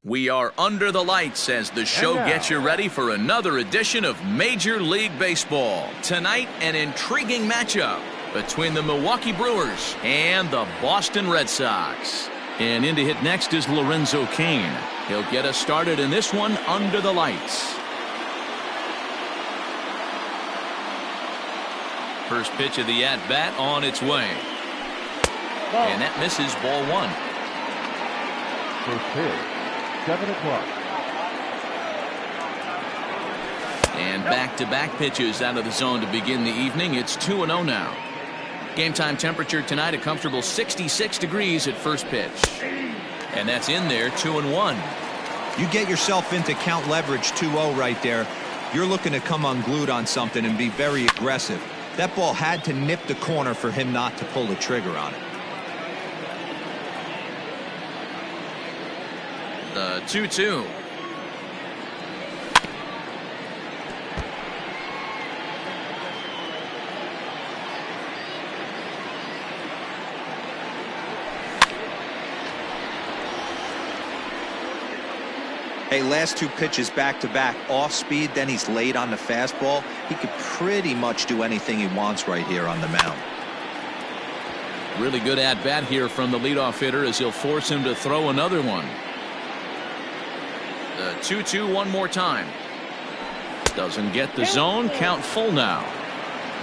We are under the lights as the show gets you ready for another edition of Major League Baseball. Tonight, an intriguing matchup between the Milwaukee Brewers and the Boston Red Sox. And in to hit next is Lorenzo Cain. He'll get us started in this one under the lights. First pitch of the at-bat on its way. And that misses, ball one. First pitch, 7 o'clock. And back-to-back pitches out of the zone to begin the evening. It's 2-0 now. Game time temperature tonight, a comfortable 66 degrees at first pitch. And that's in there, 2-1. You get yourself into count leverage 2-0 right there. You're looking to come unglued on something and be very aggressive. That ball had to nip the corner for him not to pull the trigger on it. The 2-2. Hey, last two pitches back-to-back, off speed, then he's late on the fastball. He could pretty much do anything he wants right here on the mound. Really good at-bat here from the leadoff hitter as he'll force him to throw another one. The 2-2 one more time. Doesn't get the zone, count full now.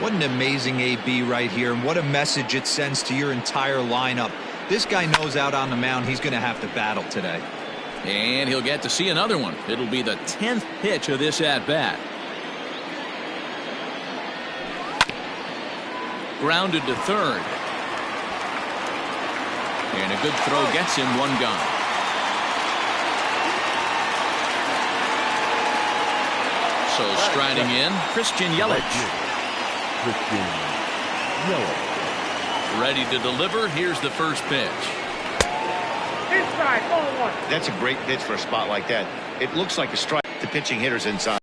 What an amazing AB right here, and what a message it sends to your entire lineup. This guy knows out on the mound he's going to have to battle today. And he'll get to see another one. It'll be the 10th pitch of this at-bat. Grounded to third. And a good throw gets him one gone. So striding in, Christian Yelich. Ready to deliver. Here's the first pitch. Inside, ball one. That's a great pitch for a spot like that. It looks like a strike. The pitching hitter's inside.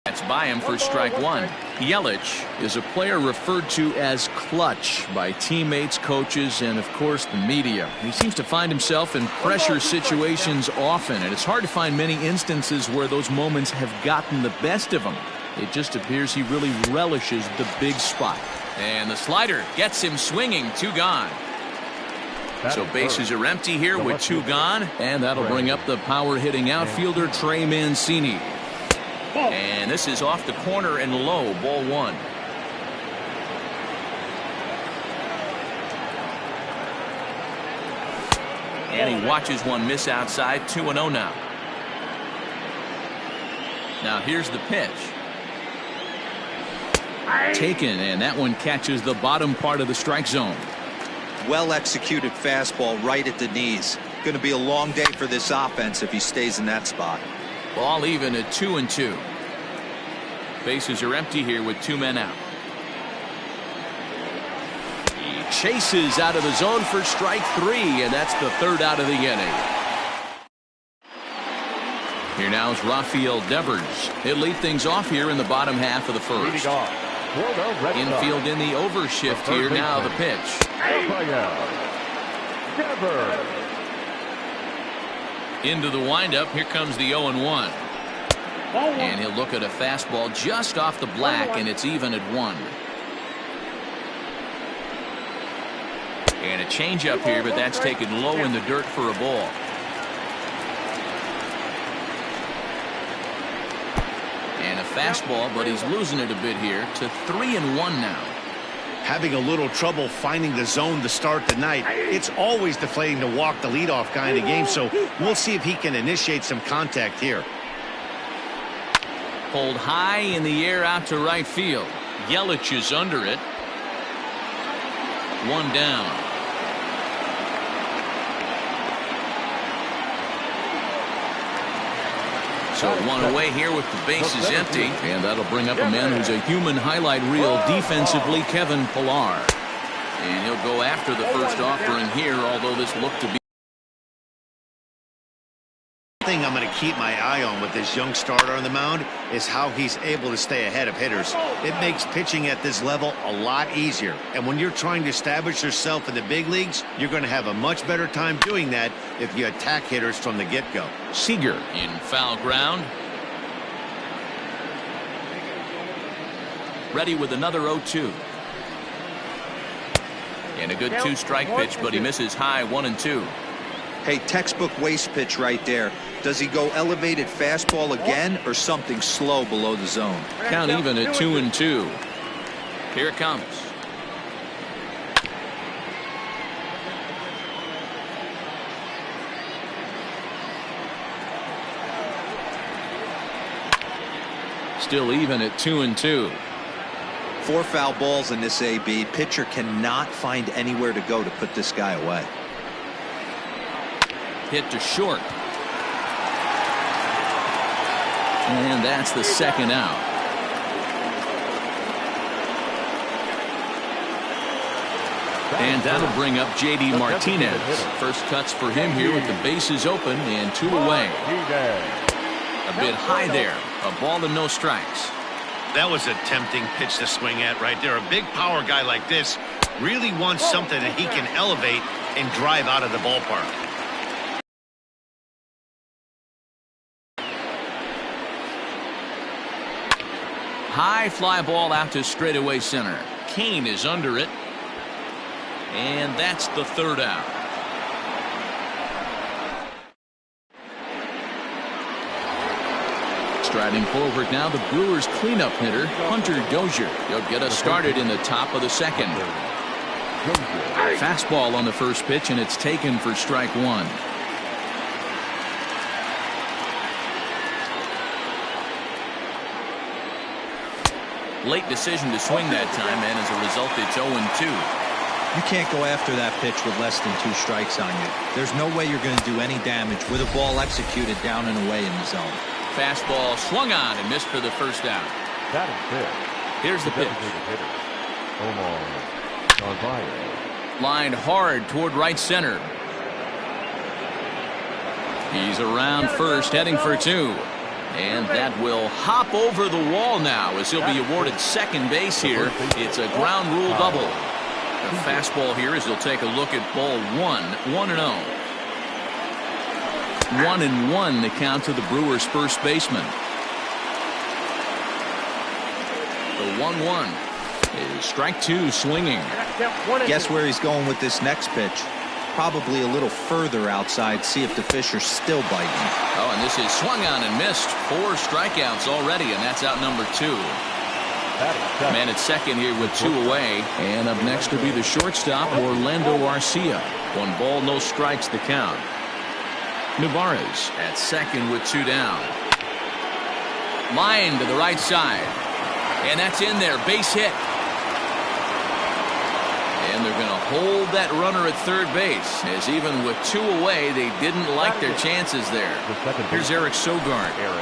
That's by him for strike one. Yelich is a player referred to as clutch by teammates, coaches, and of course the media. He seems to find himself in pressure situations often, and it's hard to find many instances where those moments have gotten the best of him. It just appears he really relishes the big spot. And the slider gets him swinging, two gone. So bases are empty here with two gone, and that'll bring up the power-hitting outfielder Trey Mancini. And this is off the corner and low, ball one. And he watches one miss outside, 2-0 now. Now here's the pitch. Taken, and that one catches the bottom part of the strike zone. Well executed fastball right at the knees. Going to be a long day for this offense if he stays in that spot. Ball even at 2-2. Bases are empty here with two men out. He chases out of the zone for strike three, and that's the third out of the inning. Here now is Rafael Devers. He'll lead things off here in the bottom half of the first. Infield in the overshift here. Now the pitch. Into the windup. Here comes the 0-1. And he'll look at a fastball just off the black, and it's even at 1. And a changeup here, but that's taken low in the dirt for a ball. And a fastball, but he's losing it a bit here to 3-1 now. Having a little trouble finding the zone to start the night. It's always deflating to walk the leadoff guy in the game, so we'll see if he can initiate some contact here. Pulled high in the air out to right field. Yelich is under it. One down. So one away here with the bases empty, and that'll bring up a man who's a human highlight reel defensively, Kevin Pillar. And he'll go after the first offering here, although this looked to be thing I'm going to keep my eye on with this young starter on the mound is how he's able to stay ahead of hitters. It makes pitching at this level a lot easier. And when you're trying to establish yourself in the big leagues, you're going to have a much better time doing that if you attack hitters from the get-go. Seager in foul ground. Ready with another 0-2. And a good two-strike pitch, but he misses high 1-2. Hey, textbook waste pitch right there. Does he go elevated fastball again or something slow below the zone? Count even at 2-2. Here it comes. Still even at 2-2. 4 foul balls in this AB. Pitcher cannot find anywhere to go to put this guy away. Hit to short. And that's the second out. And that'll bring up J.D. Martinez. First cuts for him here with the bases open and 2 away. A bit high there. A ball and no strikes. That was a tempting pitch to swing at right there. A big power guy like this really wants something that he can elevate and drive out of the ballpark. High fly ball out to straightaway center. Kane is under it. And that's the third out. Striding forward now, the Brewers cleanup hitter, Hunter Dozier. He'll get us started in the top of the second. Fastball on the first pitch, and it's taken for strike 1. Late decision to swing that time, and as a result, it's 0-2. You can't go after that pitch with less than 2 strikes on you. There's no way you're going to do any damage with a ball executed down and away in the zone. Fastball swung on and missed for the first out. That is it. Here's the pitch. Lined hard toward right center. He's around first, heading for 2. And that will hop over the wall now as he'll be awarded second base here. It's a ground rule double. The fastball here as he'll take a look at ball 1, 1-0. 1-1 the count to the Brewers' first baseman. The 1-1 is strike 2 swinging. Guess where he's going with this next pitch? Probably a little further outside. See if the fish are still biting. Oh, and this is swung on and missed. 4 strikeouts already, and that's out number 2. Man at second here with 2 away. And up next will be the shortstop, Orlando Arcia. 1 ball, no strikes the count. Narvaez at second with 2 down. Line to the right side. And that's in there. Base hit. And they're going to hold that runner at third base, as even with 2 away, they didn't like their chances there. Here's Eric Sogard. 0-1.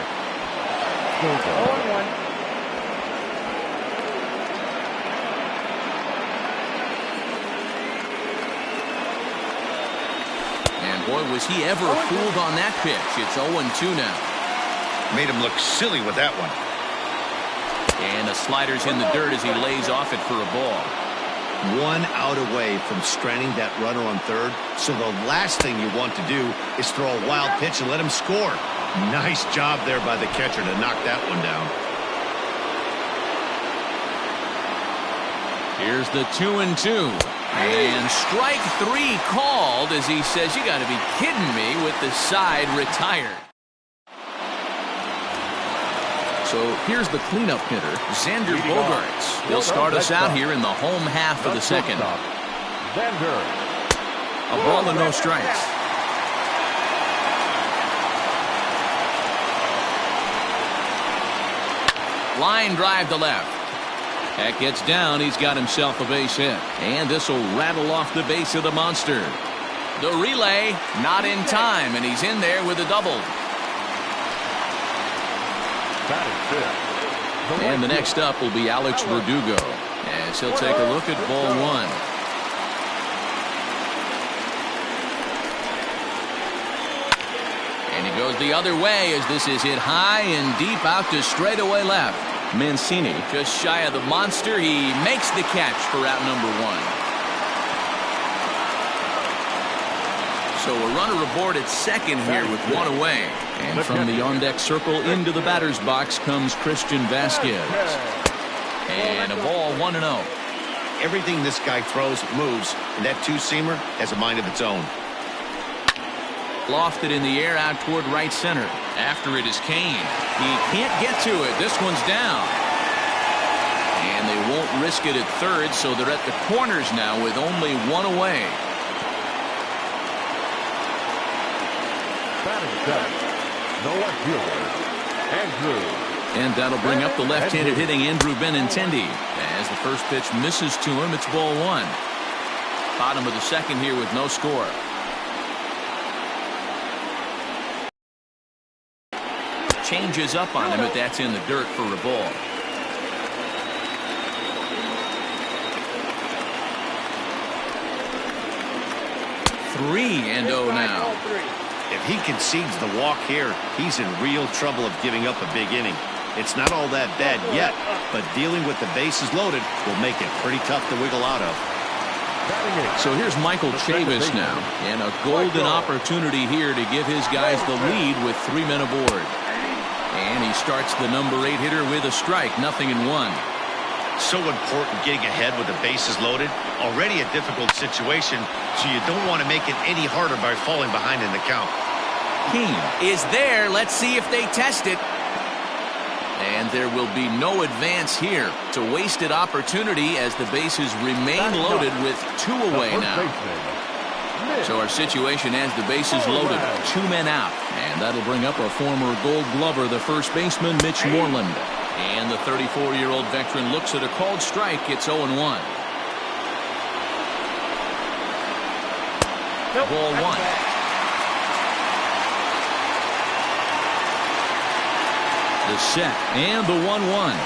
And boy, was he ever fooled on that pitch. It's 0-2 now. Made him look silly with that one. And the slider's in the dirt as he lays off it for a ball. 1 out away from stranding that runner on third. So the last thing you want to do is throw a wild pitch and let him score. Nice job there by the catcher to knock that one down. Here's the 2-2. And strike 3 called as he says, you got to be kidding me, with the side retired. So here's the cleanup hitter, Xander Bogaerts. He'll start us out here in the home half of the second. A ball and no strikes. Line drive to left. That gets down. He's got himself a base hit. And this will rattle off the base of the monster. The relay not in time, and he's in there with a double. And the next up will be Alex Verdugo, as he'll take a look at ball 1. And he Goes the other way as this is hit high and deep out to straightaway left. Mancini just shy of the monster. He makes the catch for out number 1. So a runner aboard at second here with 1 away. And from the on-deck circle into the batter's box comes Christian Vasquez. And a ball 1-0. Everything this guy throws moves, and that two-seamer has a mind of its own. Lofted in the air out toward right center. After it is Kane. He can't get to it. This one's down. And they won't risk it at third, so they're at the corners now with only 1 away. Batting seventh, the left fielder, Andrew. And that'll bring up the left-handed hitting Andrew Benintendi. As the first pitch misses to him, it's ball 1. Bottom of the second here with no score. Changes up on him, but that's in the dirt for a ball. Three and 0 now. If he concedes the walk here, he's in real trouble of giving up a big inning. It's not all that bad yet, but dealing with the bases loaded will make it pretty tough to wiggle out of. So here's Michael Chavis now, and a golden opportunity here to give his guys the lead with 3 men aboard. And he starts the number 8 hitter with a strike, 0-1. So important getting ahead with the bases loaded. Already a difficult situation, so you don't want to make it any harder by falling behind in the count. King is there. Let's see if they test it. And there will be no advance here. It's a wasted opportunity as the bases remain loaded with 2 away now. So our situation as the bases loaded, 2 men out. And that'll bring up a former Gold Glover, the first baseman, Mitch Moreland. And the 34-year-old veteran looks at a called strike. It's 0-1. Ball 1. The set and the 1-1.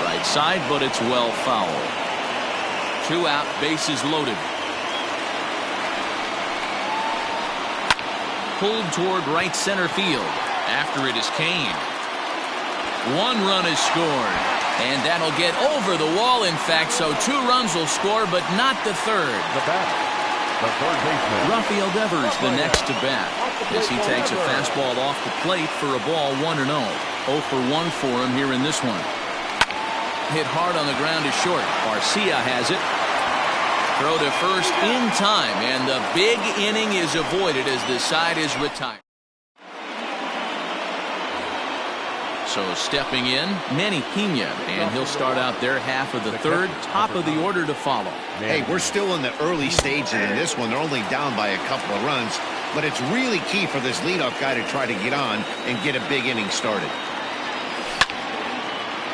Right side, but it's well foul. 2 out, bases loaded. Pulled toward right center field. After it is Kane. 1 run is scored. And that'll get over the wall, in fact, so 2 runs will score, but not the third. The batter, the third baseman, Rafael Devers, the next to bat, as he takes a fastball off the plate for a ball 1-0. 0 for 1 for him here in this one. Hit hard on the ground is short. Garcia has it. Throw to first in time, and the big inning is avoided as the side is retired. So stepping in, Manny Pena, and he'll start out their half of the third, top of the order to follow. Hey, we're still in the early stages in this one. They're only down by a couple of runs, but it's really key for this leadoff guy to try to get on and get a big inning started.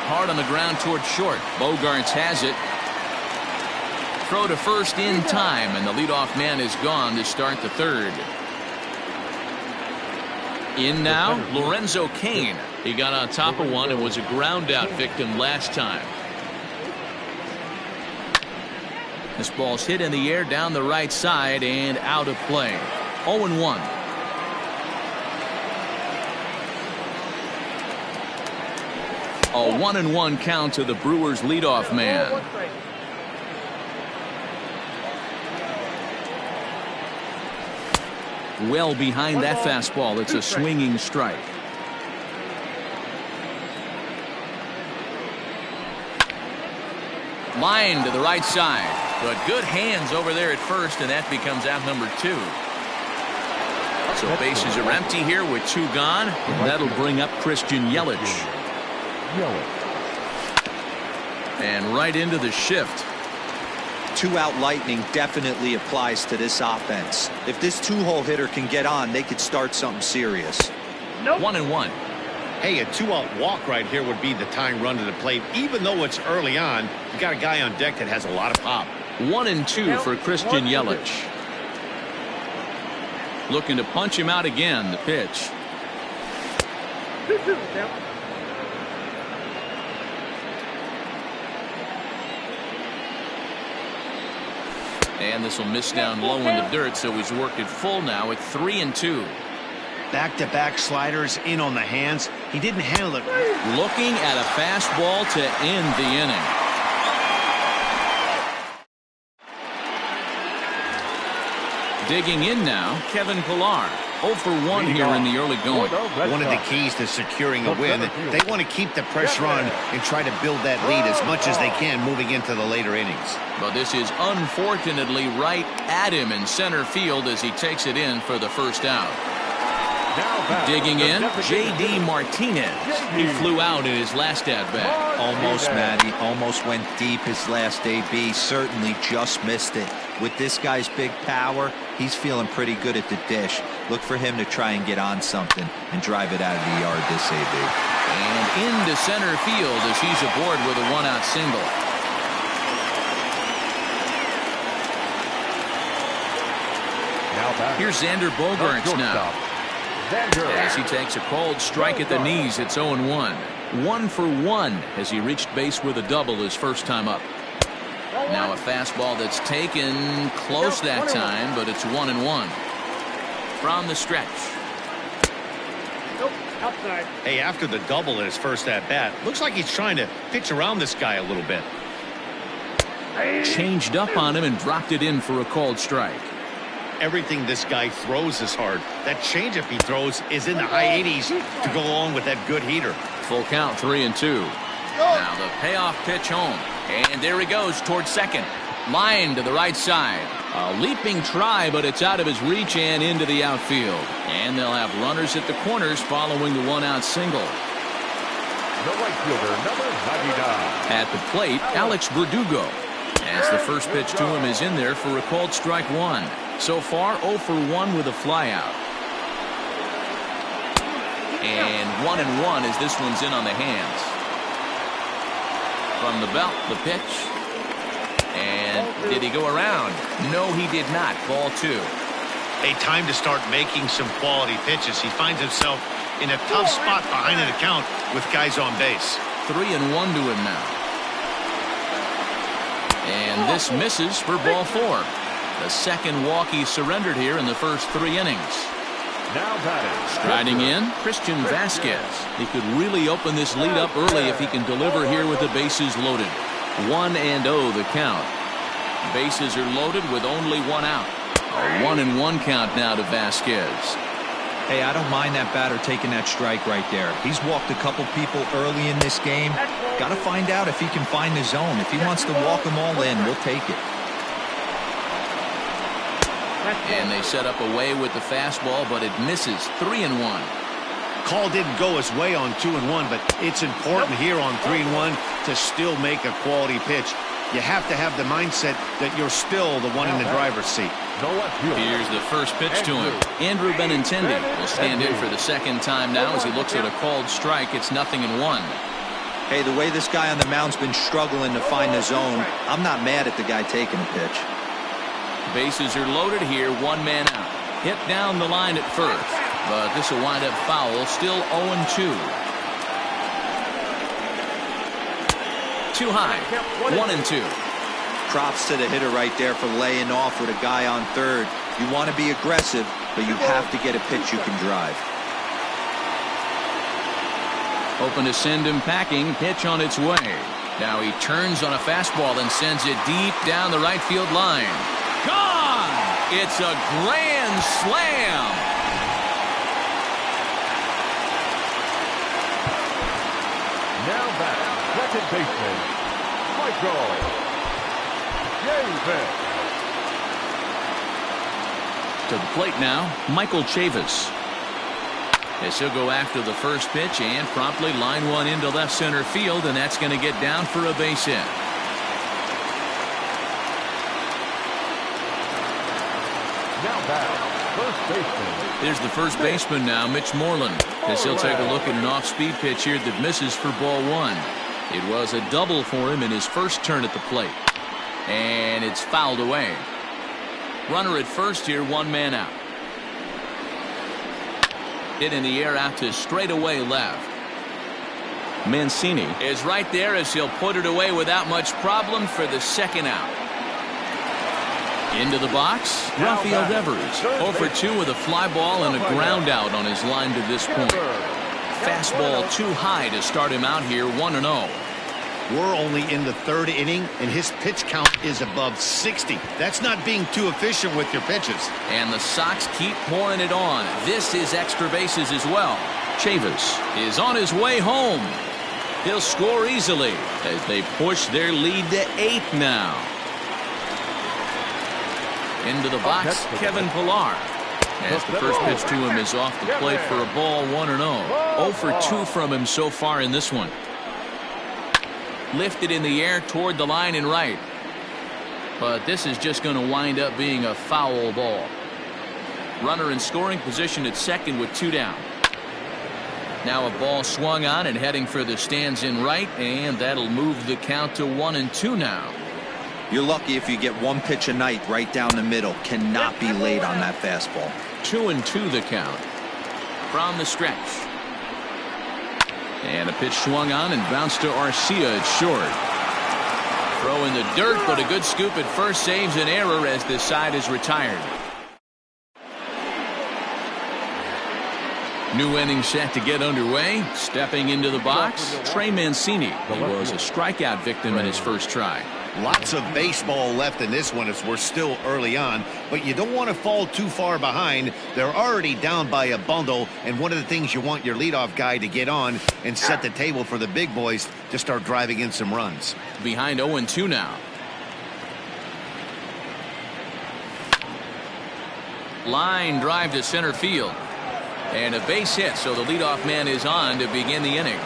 Hard on the ground toward short. Bogarts has it. Throw to first in time, and the leadoff man is gone to start the third. In now, Lorenzo Cain. He got on top of one and was a ground out victim last time. This ball's hit in the air down the right side and out of play. 0-1. A 1-1 count to the Brewers leadoff man. Well behind that fastball. It's a swinging strike. Line to the right side, but good hands over there at first, and that becomes out number 2. So bases are empty here with 2 gone, and that'll bring up Christian Yelich. And right into the shift. 2-out lightning definitely applies to this offense. If this 2-hole hitter can get on, they could start something serious. 1-1. Hey, a 2-out walk right here would be the tying run to the plate. Even though it's early on, you got a guy on deck that has a lot of pop. 1-2 for Christian Yelich. Looking to punch him out again. The pitch. And this will miss down low in the dirt, so he's worked it full now at 3-2. Back-to-back sliders in on the hands. He didn't handle it. Looking at a fastball to end the inning. Digging in now, Kevin Pillar. 0 for 1 here in the early going. One of the keys to securing a win, they want to keep the pressure on and try to build that lead as much as they can moving into the later innings. But this is unfortunately right at him in center field as he takes it in for the first out. Digging in, J.D. Martinez. He flew out in his last at-bat. Almost, Matty. Almost went deep his last AB. Certainly just missed it. With this guy's big power, he's feeling pretty good at the dish. Look for him to try and get on something and drive it out of the yard this AB. And into center field as he's aboard with a one-out single. Here's Xander Bogaerts now. As he takes a cold strike at the knees, it's 0-1. 1 for 1 as he reached base with a double his first time up. Now a fastball that's taken close that time, but it's 1-1. From the stretch. Hey, after the double in his first at-bat, looks like he's trying to pitch around this guy a little bit. Changed up on him and dropped it in for a called strike. Everything this guy throws is hard. That changeup he throws is in the high 80s to go along with that good heater. Full count, 3-2. Now the payoff pitch home. And there he goes towards second. Line to the right side. A leaping try, but it's out of his reach and into the outfield. And they'll have runners at the corners following the one-out single. The right fielder, number 99. At the plate, Alex Verdugo. As the first pitch to him is in there for a called strike one. So far, 0 for 1 with a flyout. And 1-1 as this one's in on the hands. From the belt, the pitch. And did he go around? No, he did not. Ball 2. A time to start making some quality pitches. He finds himself in a tough spot behind an account with guys on base. 3-1 to him now. And this misses for ball 4. The second walk he surrendered here in the first 3 innings. Now batting. Striding in, Christian Vasquez. He could really open this lead up early if he can deliver here with the bases loaded. 1-0 the count. Bases are loaded with only 1 out. A 1-1 count now to Vasquez. Hey, I don't mind that batter taking that strike right there. He's walked a couple people early in this game. Got to find out if he can find the zone. If he wants to walk them all in, we'll take it. And they set up away with the fastball, but it misses. 3-1. Call didn't go his way on 2-1, but it's important here on 3-1 to still make a quality pitch. You have to have the mindset that you're still the one in the driver's seat. Here's the first pitch to him. Andrew Benintendi will stand in for the second time now as he looks at a called strike. It's 0-1. Hey, the way this guy on the mound's been struggling to find the zone, I'm not mad at the guy taking a pitch. Bases are loaded here, 1 man out. Hit down the line at first, but this will wind up foul. Still 0-2. Too high. 1-2. Props to the hitter right there for laying off with a guy on third. You want to be aggressive, but you have to get a pitch you can drive. Open to send him packing. Pitch on its way. Now he turns on a fastball and sends it deep down the right field line. Gone! It's a grand slam. Now back, second baseman, Michael Chavis. To the plate now, Michael Chavis. As he'll go after the first pitch and promptly line one into left center field, and that's going to get down for a base hit. Now back, first baseman. Here's the first baseman now, Mitch Moreland, as he'll take a look at an off-speed pitch here that misses for ball 1. It was a double for him in his first turn at the plate. And it's fouled away. Runner at first here, 1 man out. Hit in the air out to straightaway left. Mancini is right there as he'll put it away without much problem for the second out. Into the box, Rafael Devers. 0 for 2 with a fly ball and a ground out on his line to this point. Fastball too high to start him out here, 1-0. We're only in the 3rd inning, and his pitch count is above 60. That's not being too efficient with your pitches. And the Sox keep pouring it on. This is extra bases as well. Chavis is on his way home. He'll score easily as they push their lead to 8 now. Into the box, Kevin Pillar. As the first pitch to him is off the plate for a ball, 1-0. 0 for 2 from him so far in this one. Lifted in the air toward the line and right. But this is just going to wind up being a foul ball. Runner in scoring position at second with 2 down. Now a ball swung on and heading for the stands in right, and that'll move the count to 1-2 now. You're lucky if you get 1 pitch a night right down the middle. Cannot be late on that fastball. 2-2 the count. From the stretch. And a pitch swung on and bounced to Arcia at short. Throw in the dirt, but a good scoop at first saves an error as this side is retired. New inning set to get underway. Stepping into the box, Trey Mancini. He was a strikeout victim in his first try. Lots of baseball left in this one as we're still early on, but you don't want to fall too far behind. They're already down by a bundle, and one of the things you want your leadoff guy to get on and set the table for the big boys to start driving in some runs. Behind 0-2 now. Line drive to center field. And a base hit, so the leadoff man is on to begin the inning.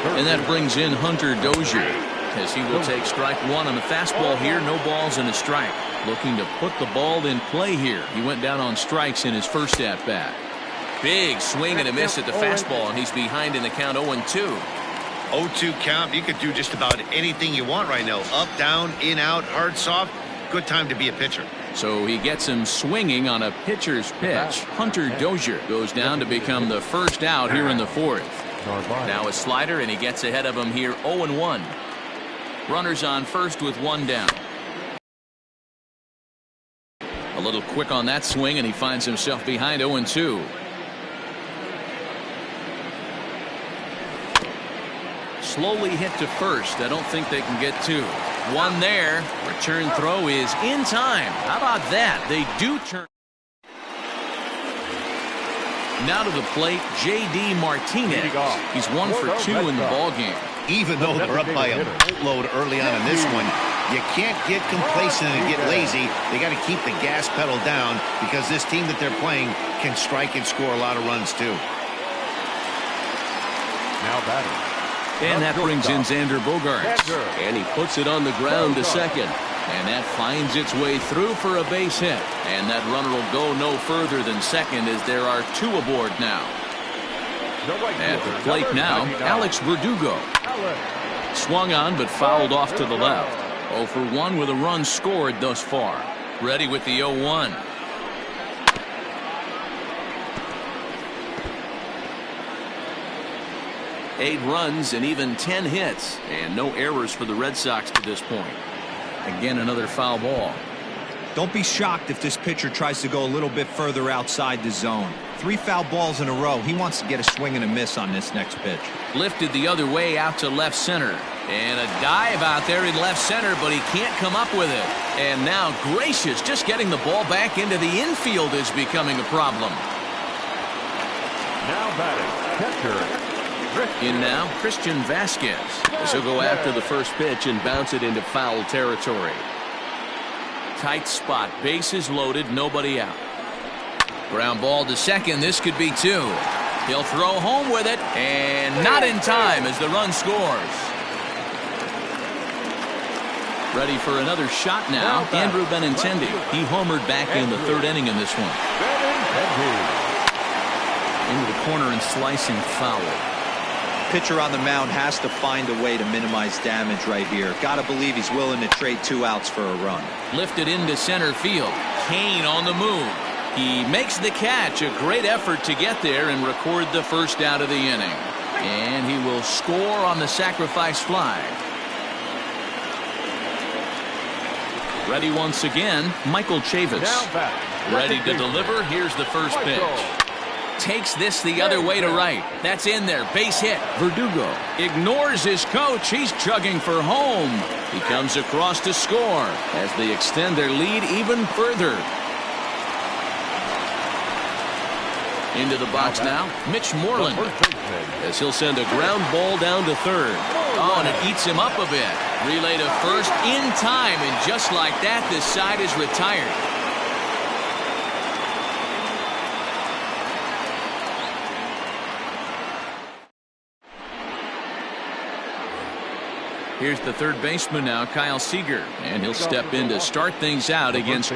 And that brings in Hunter Dozier as he will take strike 1 on the fastball here. No balls and a strike. Looking to put the ball in play here. He went down on strikes in his first at bat. Big swing and a miss at the fastball, and he's behind in the count 0-2. 0-2 count. You could do just about anything you want right now. Up, down, in, out, hard, soft. Good time to be a pitcher. So he gets him swinging on a pitcher's pitch. Hunter Dozier goes down to become the first out here in the 4th. Now a slider, and he gets ahead of him here, 0-1. Runners on first with 1 down. A little quick on that swing, and he finds himself behind 0-2. Slowly hit to first. I don't think they can get 2. 1 there. Return throw is in time. How about that? They do turn. Now to the plate, J.D. Martinez. He's 1 for 2 in the ballgame. Even though they're up by a boatload early on in this one, you can't get complacent and get lazy. They got to keep the gas pedal down because this team that they're playing can strike and score a lot of runs too. Now batting. And that brings in Xander Bogaerts. And he puts it on the ground to second. And that finds its way through for a base hit. And that runner will go no further than second as there are 2 aboard now. At the plate now, Alex Verdugo. Swung on but fouled off to the left. 0 for 1 with a run scored thus far. Ready with the 0-1. Eight runs and even 10 hits, and no errors for the Red Sox to this point. Again, another foul ball. Don't be shocked if this pitcher tries to go a little bit further outside the zone. 3 foul balls in a row. He wants to get a swing and a miss on this next pitch. Lifted the other way out to left center. And a dive out there in left center, but he can't come up with it. And now, gracious, just getting the ball back into the infield is becoming a problem. Now batting, catcher. In now, Christian Vasquez. He'll go after the first pitch and bounce it into foul territory. Tight spot, bases loaded, nobody out. Ground ball to second, this could be 2. He'll throw home with it, and not in time as the run scores. Ready for another shot now, Andrew Benintendi. He homered back in the 3rd inning in this one. Into the corner and slicing foul. Pitcher on the mound has to find a way to minimize damage right here. Got to believe he's willing to trade 2 outs for a run. Lifted into center field. Kane on the move. He makes the catch. A great effort to get there and record the first out of the inning. And he will score on the sacrifice fly. Ready once again, Michael Chavis. Ready to deliver. Here's the first pitch. Takes this the other way to right. That's in there. Base hit. Verdugo ignores his coach. He's chugging for home. He comes across to score as they extend their lead even further. Into the box now, Mitch Moreland, as he'll send a ground ball down to third. Oh, and it eats him up a bit. Relay to first in time, and just like that, this side is retired. Here's the third baseman now, Kyle Seager, and he'll step in to start things out against